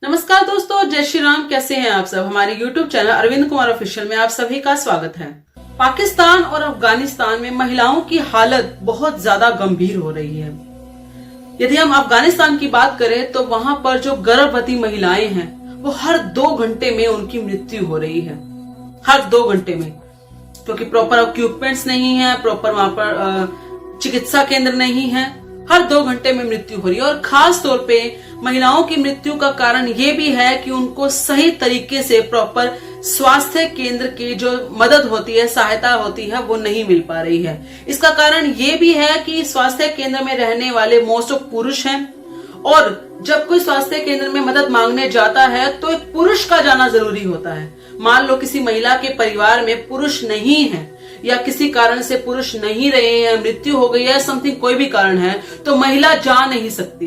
नमस्कार दोस्तों, जय श्री राम। कैसे हैं आप सब। हमारे YouTube channel Arvind Kumar official में आप सभी का स्वागत है। पाकिस्तान और अफगानिस्तान में महिलाओं की हालत बहुत ज्यादा गंभीर हो रही है। यदि हम अफगानिस्तान की बात करें तो वहां पर जो गर्भवती महिलाएं हैं वो हर 2 घंटे में उनकी मृत्यु हो रही है। हर 2 घंटे में, क्योंकि प्रॉपर इक्विपमेंट्स नहीं है, प्रॉपर वहां पर चिकित्सा केंद्र नहीं है। हर 2 घंटे में मृत्यु हो रही है। और खास तौर पे महिलाओं की मृत्यु का कारण ये भी है कि उनको सही तरीके से प्रॉपर स्वास्थ्य केंद्र की जो मदद होती है, सहायता होती है, वो नहीं मिल पा रही है। इसका कारण ये भी है कि स्वास्थ्य केंद्र में रहने वाले मोस्ट ऑफ पुरुष हैं, और जब कोई स्वास्थ्य केंद्र में मदद मांगने जाता है तो एक पुरुष का जाना जरूरी होता है। मान लो किसी महिला के परिवार में पुरुष नहीं है या किसी कारण से पुरुष नहीं रहे हैं, मृत्यु हो गई है, समथिंग कोई भी कारण है, तो महिला जा नहीं सकती।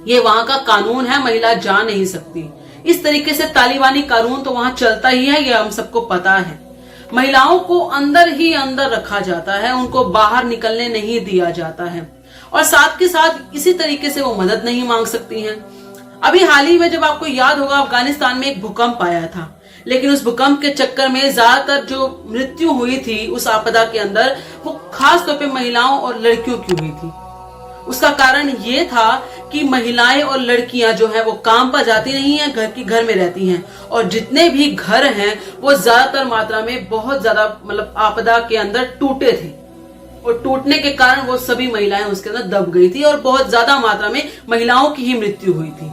ये वहां का कानून है, महिला जा नहीं सकती। इस तरीके से तालिबानी कानून तो वहां चलता ही है, ये हम सबको पता है। महिलाओं को अंदर ही अंदर रखा जाता है, उनको बाहर निकलने नहीं दिया जाता है, और साथ के साथ इसी तरीके से वो मदद नहीं मांग सकती हैं। अभी हाल ही में जब आपको याद होगा, अफगानिस्तान में एक भूकंप आया था, लेकिन उस भूकंप के चक्कर में ज्यादातर जो मृत्यु हुई थी उस आपदा के अंदर, वो खास तौर पे महिलाओं और लड़कियों की हुई थी। उसका कारण ये था कि महिलाएं और लड़कियां जो है वो काम पर जाती नहीं है, घर में रहती हैं, और जितने भी घर हैं वो ज्यादातर मात्रा में बहुत ज्यादा मतलब आपदा के अंदर टूटे थे, और टूटने के कारण वो सभी महिलाएं उसके अंदर दब गई थी, और बहुत ज्यादा मात्रा में महिलाओं की ही मृत्यु हुई थी।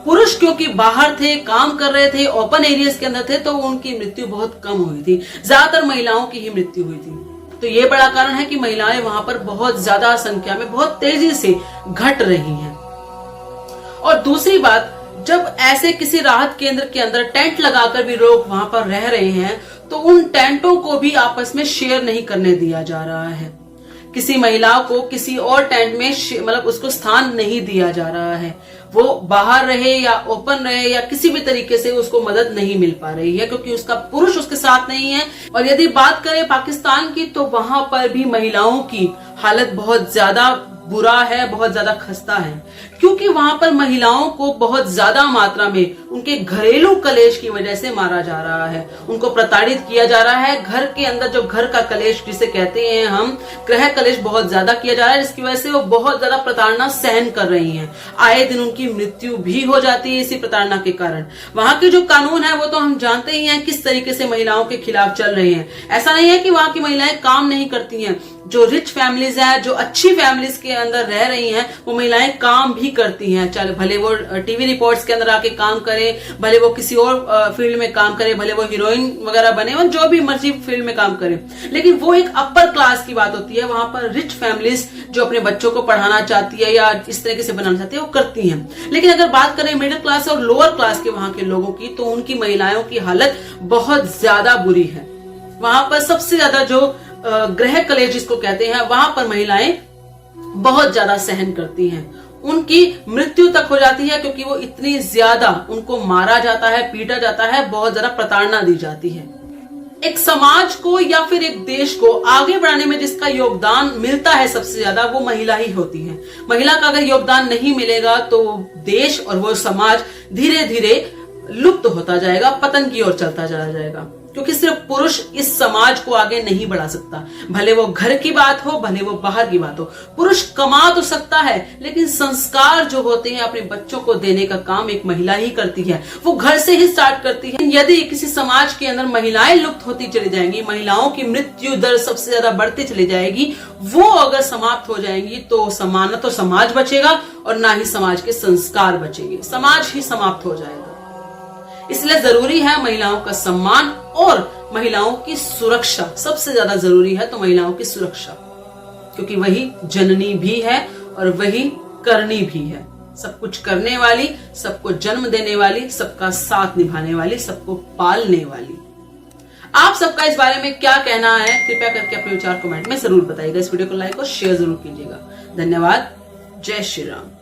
पुरुष क्योंकि बाहर थे, काम कर रहे थे, ओपन एरियाज के अंदर थे, तो उनकी मृत्यु बहुत कम हुई थी। ज्यादातर महिलाओं की ही मृत्यु हुई थी। तो ये बड़ा कारण है कि महिलाएं वहां पर बहुत ज्यादा संख्या में बहुत तेजी से घट रही हैं। और दूसरी बात, जब ऐसे किसी राहत केंद्र के अंदर टेंट लगाकर भी लोग वहां पर रह रहे हैं, तो उन टेंटों को भी आपस में शेयर नहीं करने दिया जा रहा है। किसी महिला को किसी और टेंट में मतलब उसको स्थान नहीं दिया जा रहा है। वो बाहर रहे या ओपन रहे या किसी भी तरीके से उसको मदद नहीं मिल पा रही है, क्योंकि उसका पुरुष उसके साथ नहीं है। और यदि बात करें पाकिस्तान की, तो वहां पर भी महिलाओं की हालत बहुत ज्यादा बुरा है, बहुत ज्यादा खस्ता है, क्योंकि वहां पर महिलाओं को बहुत ज्यादा मात्रा में उनके घरेलू कलेश की वजह से मारा जा रहा है, उनको प्रताड़ित किया जा रहा है। घर के अंदर जो घर का कलेश जिसे कहते हैं हम, गृह कलेश बहुत ज्यादा किया जा रहा है, जिसकी वजह से वो बहुत ज्यादा प्रताड़ना सहन कर रही हैं। आए दिन उनकी मृत्यु भी हो जाती है इसी प्रताड़ना के कारण। वहां के जो कानून है वो तो हम जानते ही हैं किस तरीके से महिलाओं के खिलाफ चल रहे हैं। ऐसा नहीं है कि वहां की महिलाएं काम नहीं करती हैं। जो रिच फैमिलीज है, जो अच्छी फैमिलीज के अंदर रह रही हैं, वो महिलाएं काम भी करती हैं। चाहे भले वो टीवी रिपोर्ट्स के अंदर आके काम करे, भले वो किसी और फील्ड में काम करे, भले वो हीरोइन वगैरह बने, वो जो भी मर्जी फील्ड में काम करे, लेकिन वो एक अपर क्लास की बात होती है। वहां पर रिच फैमिलीज जो अपने बच्चों को पढ़ाना चाहती है या इस तरीके से बनाना चाहती है, वो करती हैं। लेकिन अगर बात करें मिडिल क्लास और लोअर क्लास के वहां के लोगों की, तो उनकी महिलाओं की हालत बहुत ज्यादा बुरी है। वहां पर सबसे ज्यादा जो गृह कलेश जिसको कहते हैं, वहां पर महिलाएं बहुत ज्यादा सहन करती हैं। उनकी मृत्यु तक हो जाती है, क्योंकि वो इतनी ज्यादा उनको मारा जाता है, पीटा जाता है, बहुत ज्यादा प्रताड़ना दी जाती है। एक समाज को या फिर एक देश को आगे बढ़ाने में जिसका योगदान मिलता है सबसे ज्यादा, वो महिला ही होती है। महिला का अगर योगदान नहीं मिलेगा तो देश और वो समाज धीरे धीरे लुप्त होता जाएगा, पतन की ओर चलता चला जाएगा, क्योंकि सिर्फ पुरुष इस समाज को आगे नहीं बढ़ा सकता। भले वो घर की बात हो, भले वो बाहर की बात हो। पुरुष कमा तो सकता है, लेकिन संस्कार जो होते हैं अपने बच्चों को देने का काम एक महिला ही करती है। वो घर से ही स्टार्ट करती है। यदि किसी समाज के अंदर महिलाएं लुप्त होती चली जाएंगी, महिलाओं की मृत्यु दर सबसे ज्यादा बढ़ती चली जाएगी, वो अगर समाप्त हो जाएंगी, तो न तो समाज बचेगा और ना ही समाज के संस्कार बचेंगे, समाज ही समाप्त हो जाएगा। इसलिए जरूरी है महिलाओं का सम्मान और महिलाओं की सुरक्षा। सबसे ज्यादा जरूरी है तो महिलाओं की सुरक्षा, क्योंकि वही जननी भी है और वही करनी भी है। सब कुछ करने वाली, सबको जन्म देने वाली, सबका साथ निभाने वाली, सबको पालने वाली। आप सबका इस बारे में क्या कहना है, कृपया करके अपने विचार कमेंट में जरूर बताइएगा। इस वीडियो को लाइक और शेयर जरूर कीजिएगा। धन्यवाद। जय श्री राम।